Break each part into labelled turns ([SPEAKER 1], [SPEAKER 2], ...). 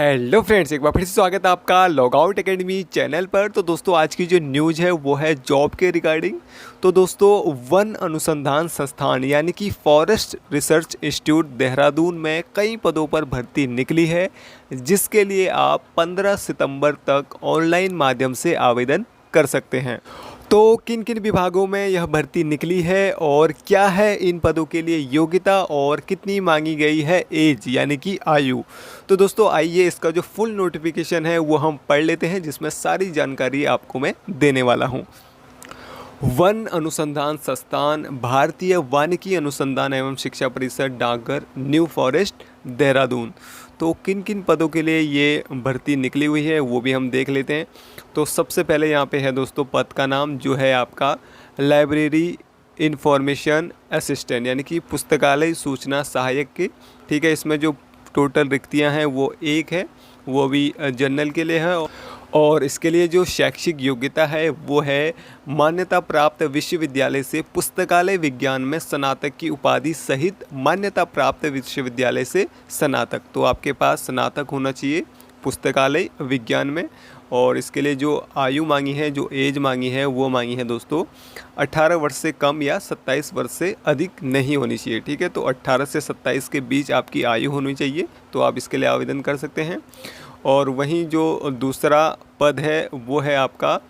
[SPEAKER 1] Hello friends, एक बार फिर से स्वागत है आपका लॉगआउट एकेडमी चैनल पर। तो दोस्तों आज की जो न्यूज़ है वो है जॉब के रिगार्डिंग। तो दोस्तों वन अनुसंधान संस्थान यानी कि फॉरेस्ट रिसर्च इंस्टीट्यूट देहरादून में कई पदों पर भर्ती निकली है, जिसके लिए आप 15 सितंबर तक ऑनलाइन माध्यम से आवेदन कर सकते हैं। तो किन किन विभागों में यह भर्ती निकली है और क्या है इन पदों के लिए योग्यता और कितनी मांगी गई है एज यानी कि आयु। तो दोस्तों आइए इसका जो फुल नोटिफिकेशन है वो हम पढ़ लेते हैं, जिसमें सारी जानकारी आपको मैं देने वाला हूँ। वन अनुसंधान संस्थान, भारतीय वानिकी अनुसंधान एवं शिक्षा परिषद, डाकघर, न्यू फॉरेस्ट, देहरादून। तो किन किन पदों के लिए ये भर्ती निकली हुई है वो भी हम देख लेते हैं। तो सबसे पहले यहाँ पे है दोस्तों पद का नाम जो है आपका लाइब्रेरी इंफॉर्मेशन असिस्टेंट यानी कि पुस्तकालय सूचना सहायक के। ठीक है, इसमें जो टोटल रिक्तियाँ हैं वो एक है, वो भी जनरल के लिए है। और इसके लिए जो शैक्षिक योग्यता है वो है मान्यता प्राप्त विश्वविद्यालय से पुस्तकालय विज्ञान में स्नातक की उपाधि सहित मान्यता प्राप्त विश्वविद्यालय से स्नातक। तो आपके पास स्नातक होना चाहिए पुस्तकालय विज्ञान में। और इसके लिए जो आयु मांगी है, जो एज मांगी है वो मांगी है दोस्तों 18 वर्ष से कम या 27 वर्ष से अधिक नहीं होनी चाहिए। ठीक है, तो 18 से 27 के बीच आपकी आयु होनी चाहिए, तो आप इसके लिए आवेदन कर सकते हैं। और वहीं जो दूसरा पद है वो है आपका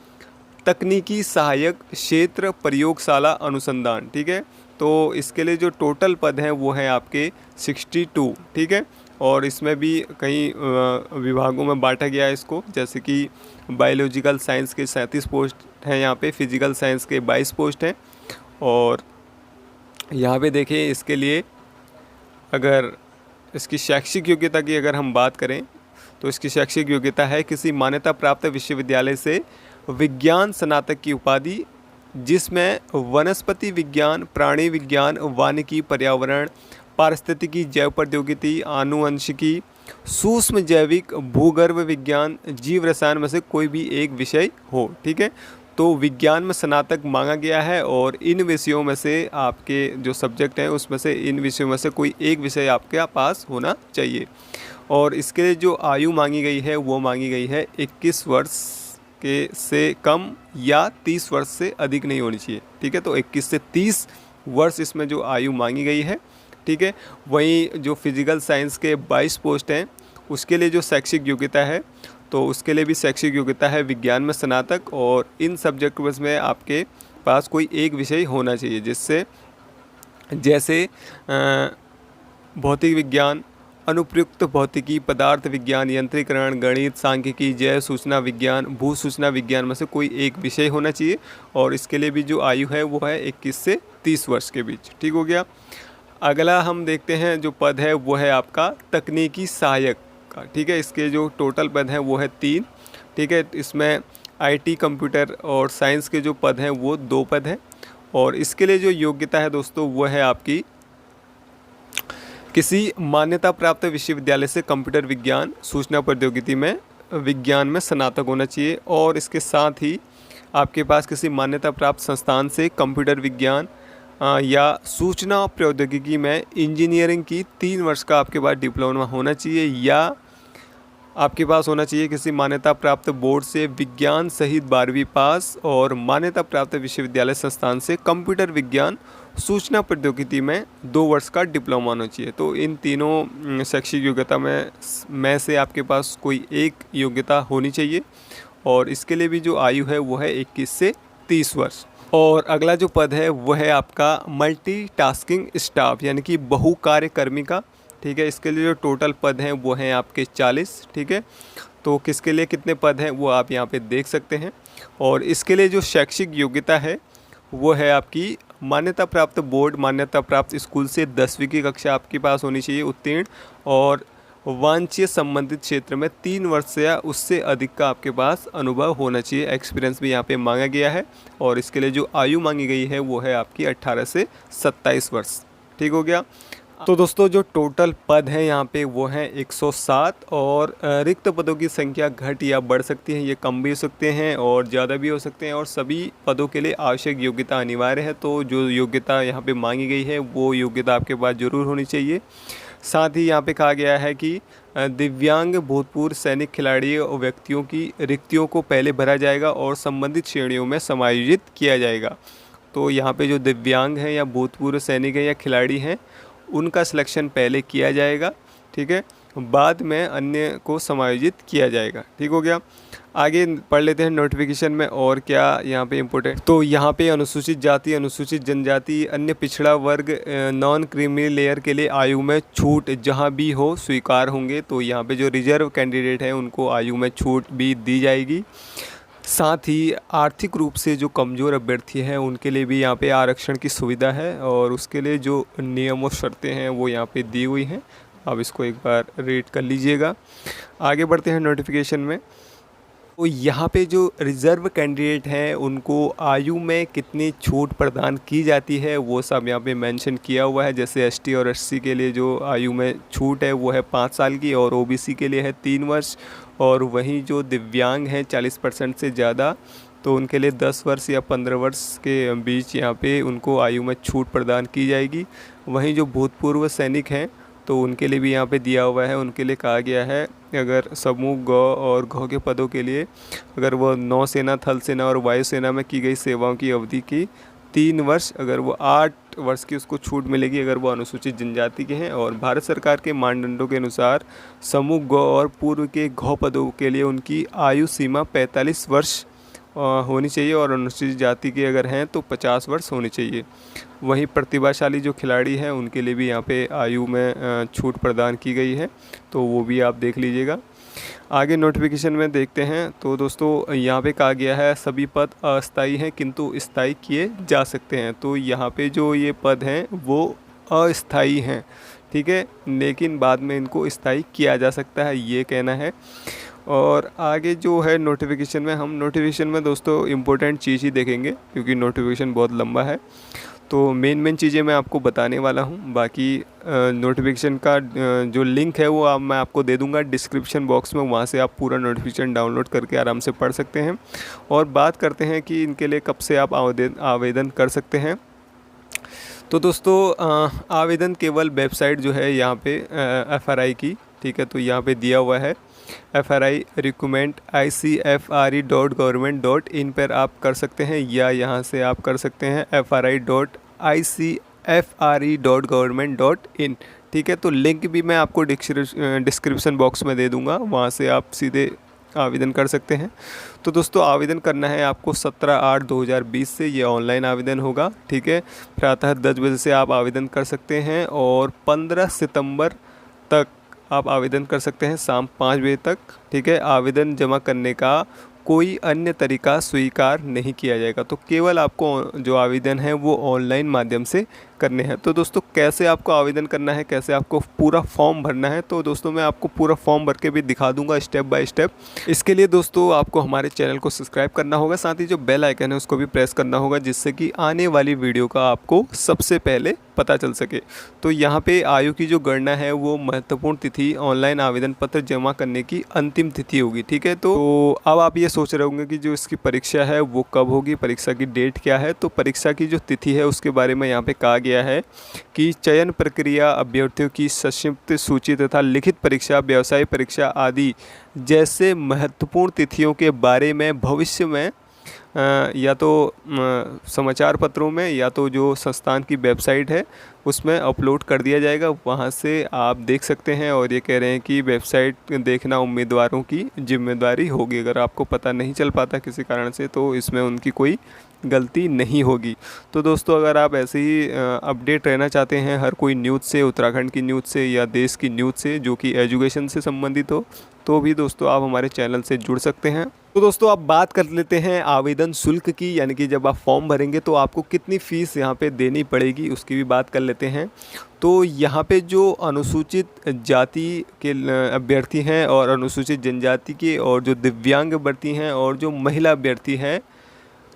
[SPEAKER 1] तकनीकी सहायक क्षेत्र प्रयोगशाला अनुसंधान। ठीक है, तो इसके लिए जो टोटल पद हैं वो हैं आपके 62। ठीक है, और इसमें भी कई विभागों में बांटा गया है इसको, जैसे कि बायोलॉजिकल साइंस के 37 पोस्ट हैं यहाँ पे, फिजिकल साइंस के 22 पोस्ट हैं। और यहाँ पे देखिए इसके लिए अगर इसकी शैक्षिक योग्यता की अगर हम बात करें तो इसकी शैक्षिक योग्यता है किसी मान्यता प्राप्त विश्वविद्यालय से विज्ञान स्नातक की उपाधि, जिसमें वनस्पति विज्ञान, प्राणी विज्ञान, वानिकी, पर्यावरण, पारिस्थितिकी, जैव प्रौद्योगिकी, आनुवंशिकी, सूक्ष्म जैविक, भूगर्भ विज्ञान, जीव रसायन में से कोई भी एक विषय हो। ठीक है, तो विज्ञान में स्नातक मांगा गया है और इन विषयों में से आपके जो सब्जेक्ट हैं उसमें से इन विषयों में से कोई एक विषय आपके पास होना चाहिए। और इसके लिए जो आयु मांगी गई है वो मांगी गई है 21 वर्ष के से कम या 30 वर्ष से अधिक नहीं होनी चाहिए। ठीक है, तो 21 से 30 वर्ष इसमें जो आयु मांगी गई है। ठीक है, वहीं जो फिजिकल साइंस के 22 पोस्ट हैं उसके लिए जो शैक्षिक योग्यता है तो उसके लिए भी शैक्षिक योग्यता है विज्ञान में स्नातक, और इन सब्जेक्ट में आपके पास कोई एक विषय होना चाहिए, जिससे जैसे भौतिक विज्ञान, अनुप्रयुक्त भौतिकी, पदार्थ विज्ञान, यंत्रीकरण, गणित, सांख्यिकी, जैव सूचना विज्ञान, भू सूचना विज्ञान में से कोई एक विषय होना चाहिए। और इसके लिए भी जो आयु है वो है 21 से 30 वर्ष के बीच। ठीक हो गया। अगला हम देखते हैं जो पद है वो है आपका तकनीकी सहायक का। ठीक है, इसके जो टोटल पद हैं वो है 3। ठीक है, इसमें IT, कंप्यूटर और साइंस के जो पद हैं वो 2 पद हैं। और इसके लिए जो योग्यता है दोस्तों वो है आपकी किसी मान्यता प्राप्त विश्वविद्यालय से कंप्यूटर विज्ञान, सूचना प्रौद्योगिकी में विज्ञान में स्नातक होना चाहिए। और इसके साथ ही आपके पास किसी मान्यता प्राप्त संस्थान से कंप्यूटर विज्ञान या सूचना प्रौद्योगिकी में इंजीनियरिंग की 3 वर्ष का आपके पास डिप्लोमा होना चाहिए, या आपके पास होना चाहिए किसी मान्यता प्राप्त बोर्ड से विज्ञान सहित 12वीं पास, और मान्यता प्राप्त विश्वविद्यालय संस्थान से कंप्यूटर विज्ञान सूचना प्रौद्योगिकी में 2 वर्ष का डिप्लोमा होना चाहिए। तो इन तीनों शैक्षिक योग्यता में से आपके पास कोई एक योग्यता होनी चाहिए। और इसके लिए भी जो आयु है वो है 21 से 30 वर्ष। और अगला जो पद है वो है आपका मल्टीटास्किंग स्टाफ यानी कि बहुकार्यकर्मी का। ठीक है, इसके लिए जो टोटल पद हैं वो हैं आपके 40। ठीक है, तो किसके लिए कितने पद हैं वो आप यहाँ पे देख सकते हैं। और इसके लिए जो शैक्षिक योग्यता है वो है आपकी मान्यता प्राप्त बोर्ड, मान्यता प्राप्त स्कूल से 10वीं की कक्षा आपके पास होनी चाहिए उत्तीर्ण, और वांछनीय संबंधित क्षेत्र में 3 वर्ष या उससे अधिक का आपके पास अनुभव होना चाहिए। एक्सपीरियंस भी यहाँ पे मांगा गया है। और इसके लिए जो आयु मांगी गई है वो है आपकी 18 से 27 वर्ष। ठीक हो गया। तो दोस्तों जो टोटल पद हैं यहाँ पे वो हैं 107, और रिक्त पदों की संख्या घट या बढ़ सकती है, ये कम भी हो सकते हैं और ज़्यादा भी हो सकते हैं। और सभी पदों के लिए आवश्यक योग्यता अनिवार्य है। तो जो योग्यता यहाँ पे मांगी गई है वो योग्यता आपके पास ज़रूर होनी चाहिए। साथ ही यहाँ पे कहा गया है कि दिव्यांग भूतपूर्व सैनिक खिलाड़ी और व्यक्तियों की रिक्तियों को पहले भरा जाएगा और संबंधित श्रेणियों में समायोजित किया जाएगा। तो यहाँ पे जो दिव्यांग हैं या भूतपूर्व सैनिक हैं या खिलाड़ी हैं, उनका सिलेक्शन पहले किया जाएगा, ठीक है, बाद में अन्य को समायोजित किया जाएगा। ठीक हो गया। आगे पढ़ लेते हैं नोटिफिकेशन में और क्या यहाँ पे इम्पोर्टेंट। तो यहाँ पे अनुसूचित जाति, अनुसूचित जनजाति, अन्य पिछड़ा वर्ग, नॉन क्रीमी लेयर के लिए आयु में छूट जहाँ भी हो स्वीकार होंगे। तो यहाँ पे जो रिजर्व कैंडिडेट हैं उनको आयु में छूट भी दी जाएगी। साथ ही आर्थिक रूप से जो कमज़ोर अभ्यर्थी हैं उनके लिए भी यहाँ पे आरक्षण की सुविधा है और उसके लिए जो नियम और शर्तें हैं वो यहाँ पे दी हुई हैं। आप इसको एक बार रीड कर लीजिएगा। आगे बढ़ते हैं नोटिफिकेशन में। तो यहाँ पे जो रिज़र्व कैंडिडेट हैं उनको आयु में कितनी छूट प्रदान की जाती है वो सब यहाँ पे मेंशन किया हुआ है। जैसे एसटी और एससी के लिए जो आयु में छूट है वो है 5 साल की और ओबीसी के लिए है 3 वर्ष। और वहीं जो दिव्यांग हैं 40% से ज़्यादा, तो उनके लिए 10 वर्ष या 15 वर्ष के बीच यहाँ पे उनको आयु में छूट प्रदान की जाएगी। वहीं जो भूतपूर्व सैनिक हैं तो उनके लिए भी यहाँ पे दिया हुआ है। उनके लिए कहा गया है अगर समूह ग और घ के पदों के लिए अगर वो नौसेना, थल सेना और वायुसेना में की गई सेवाओं की अवधि की 3 वर्ष, अगर वो 8 वर्ष की उसको छूट मिलेगी अगर वो अनुसूचित जनजाति के हैं। और भारत सरकार के मानदंडों के अनुसार समूह ग और पूर्व के घ पदों के लिए उनकी आयु सीमा 45 वर्ष होनी चाहिए और अनुसूचित जाति के अगर हैं तो 50 वर्ष होनी चाहिए। वहीं प्रतिभाशाली जो खिलाड़ी हैं उनके लिए भी यहाँ पे आयु में छूट प्रदान की गई है, तो वो भी आप देख लीजिएगा। आगे नोटिफिकेशन में देखते हैं। तो दोस्तों यहाँ पे कहा गया है सभी पद अस्थायी हैं किंतु स्थायी किए जा सकते हैं। तो यहाँ पे जो ये पद हैं वो अस्थायी हैं, ठीक है, लेकिन बाद में इनको स्थायी किया जा सकता है, ये कहना है। और आगे जो है नोटिफिकेशन में, हम नोटिफिकेशन में दोस्तों इम्पोर्टेंट चीज़ ही देखेंगे क्योंकि नोटिफिकेशन बहुत लंबा है। तो मेन चीज़ें मैं आपको बताने वाला हूँ। बाकी नोटिफिकेशन का जो लिंक है वो मैं आपको दे दूँगा डिस्क्रिप्शन बॉक्स में, वहाँ से आप पूरा नोटिफिकेशन डाउनलोड करके आराम से पढ़ सकते हैं। और बात करते हैं कि इनके लिए कब से आप आवेदन कर सकते हैं। तो दोस्तों आवेदन केवल वेबसाइट जो है यहाँ पे FRI की, ठीक है, तो यहाँ पे दिया हुआ है FRI रिक्रूटमेंट ICFRE.government.in पर आप कर सकते हैं, या यहाँ से आप कर सकते हैं FRI.ICFRE.government.in, ठीक है। तो लिंक भी मैं आपको डिस्क्रिप्शन बॉक्स में दे दूँगा, वहाँ से आप सीधे आवेदन कर सकते हैं। तो दोस्तों आवेदन करना है आपको 17/8/2020 से, ये ऑनलाइन आवेदन होगा, ठीक है। प्रातः 10 बजे से आप आवेदन कर सकते हैं और 15 सितंबर तक आप आवेदन कर सकते हैं शाम 5 बजे तक, ठीक है। आवेदन जमा करने का कोई अन्य तरीका स्वीकार नहीं किया जाएगा। तो केवल आपको जो आवेदन है वो ऑनलाइन माध्यम से करने हैं। तो दोस्तों कैसे आपको आवेदन करना है, कैसे आपको पूरा फॉर्म भरना है, तो दोस्तों मैं आपको पूरा फॉर्म भर के भी दिखा दूंगा स्टेप बाय स्टेप। इसके लिए दोस्तों आपको हमारे चैनल को सब्सक्राइब करना होगा, साथ ही जो बेल आइकन है उसको भी प्रेस करना होगा, जिससे कि आने वाली वीडियो का आपको सबसे पहले पता चल सके। तो यहाँ पे आयु की जो गणना है वो महत्वपूर्ण तिथि ऑनलाइन आवेदन पत्र जमा करने की अंतिम तिथि होगी, ठीक है। तो अब आप ये सोच रहे होंगे कि जो इसकी परीक्षा है वो कब होगी, परीक्षा की डेट क्या है। तो परीक्षा की जो तिथि है उसके बारे में यहाँ पे कहा गया है कि चयन प्रक्रिया, अभ्यर्थियों की संक्षिप्त सूची तथा लिखित परीक्षा, व्यवसाय परीक्षा आदि जैसे महत्वपूर्ण तिथियों के बारे में भविष्य में या तो समाचार पत्रों में या तो जो संस्थान की वेबसाइट है उसमें अपलोड कर दिया जाएगा, वहाँ से आप देख सकते हैं। और ये कह रहे हैं कि वेबसाइट देखना उम्मीदवारों की जिम्मेदारी होगी। अगर आपको पता नहीं चल पाता किसी कारण से तो इसमें उनकी कोई गलती नहीं होगी। तो दोस्तों अगर आप ऐसे ही अपडेट रहना चाहते हैं हर कोई न्यूज़ से, उत्तराखंड की न्यूज़ से या देश की न्यूज़ से जो कि एजुकेशन से संबंधित हो, तो भी दोस्तों आप हमारे चैनल से जुड़ सकते हैं। तो दोस्तों अब बात कर लेते हैं आवेदन शुल्क की, यानी कि जब आप फॉर्म भरेंगे तो आपको कितनी फ़ीस यहाँ पे देनी पड़ेगी उसकी भी बात कर लेते हैं। तो यहाँ पे जो अनुसूचित जाति के अभ्यर्थी हैं और अनुसूचित जनजाति के और जो दिव्यांग अभ्यर्थी हैं और जो महिला अभ्यर्थी हैं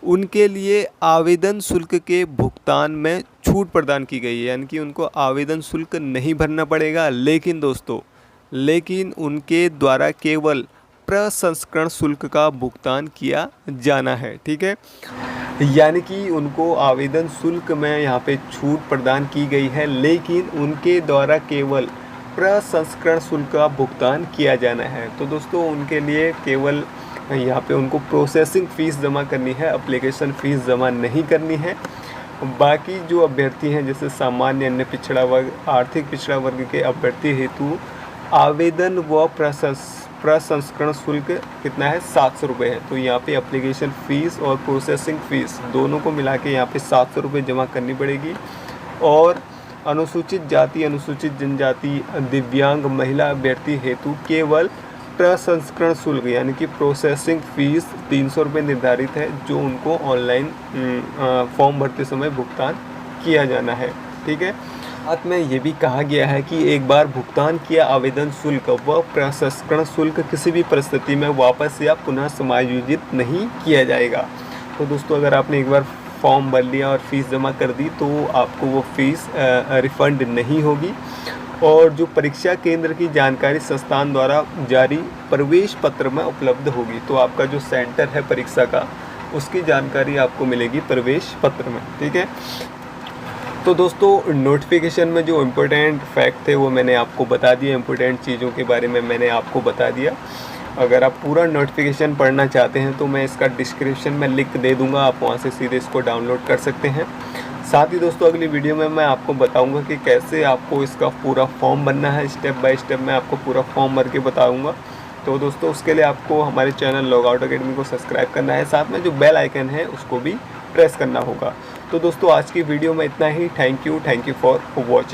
[SPEAKER 1] उनके लिए आवेदन शुल्क के भुगतान में छूट प्रदान की गई है, यानी कि उनको आवेदन शुल्क नहीं भरना पड़ेगा। लेकिन उनके द्वारा केवल प्रसंस्करण शुल्क का भुगतान किया जाना है, ठीक है। यानी कि उनको आवेदन शुल्क में यहाँ पे छूट प्रदान की गई है, लेकिन उनके द्वारा केवल प्रसंस्करण शुल्क का भुगतान किया जाना है। तो दोस्तों उनके लिए केवल यहाँ पे उनको प्रोसेसिंग फ़ीस जमा करनी है, एप्लीकेशन फ़ीस जमा नहीं करनी है। बाकी जो अभ्यर्थी हैं जैसे सामान्य, अन्य पिछड़ा वर्ग, आर्थिक पिछड़ा वर्ग के अभ्यर्थी हेतु आवेदन व प्रसंस्करण शुल्क कितना है, 700 रुपये है। तो यहाँ पे एप्लीकेशन फ़ीस और प्रोसेसिंग फ़ीस दोनों को मिला के यहाँ पे 700 रुपये जमा करनी पड़ेगी। और अनुसूचित जाति, अनुसूचित जनजाति, दिव्यांग महिला अभ्यर्थी हेतु केवल प्रसंस्करण शुल्क यानी कि प्रोसेसिंग फ़ीस 300 रुपये निर्धारित है, जो उनको ऑनलाइन फॉर्म भरते समय भुगतान किया जाना है। ठीक है। साथ में ये भी कहा गया है कि एक बार भुगतान किया आवेदन शुल्क व प्रसंस्करण शुल्क किसी भी परिस्थिति में वापस या पुनः समायोजित नहीं किया जाएगा। तो दोस्तों अगर आपने एक बार फॉर्म भर लिया और फ़ीस जमा कर दी तो आपको वो फ़ीस रिफ़ंड नहीं होगी। और जो परीक्षा केंद्र की जानकारी संस्थान द्वारा जारी प्रवेश पत्र में उपलब्ध होगी। तो आपका जो सेंटर है परीक्षा का, उसकी जानकारी आपको मिलेगी प्रवेश पत्र में। ठीक है। तो दोस्तों नोटिफिकेशन में जो इम्पोर्टेंट फैक्ट थे वो मैंने आपको बता दिया, इम्पोर्टेंट चीज़ों के बारे में मैंने आपको बता दिया। अगर आप पूरा नोटिफिकेशन पढ़ना चाहते हैं तो मैं इसका डिस्क्रिप्शन में लिंक दे दूंगा, आप वहां से सीधे इसको डाउनलोड कर सकते हैं। साथ ही दोस्तों अगली वीडियो में मैं आपको बताऊंगा कि कैसे आपको इसका पूरा फॉर्म भरना है, स्टेप बाय स्टेप मैं आपको पूरा फॉर्म भर के बताऊँगा। तो दोस्तों उसके लिए आपको हमारे चैनल लॉगआउट अकेडमी को सब्सक्राइब करना है, साथ में जो बेल आइकन है उसको भी प्रेस करना होगा। तो दोस्तों आज की वीडियो में इतना ही। Thank you for watching.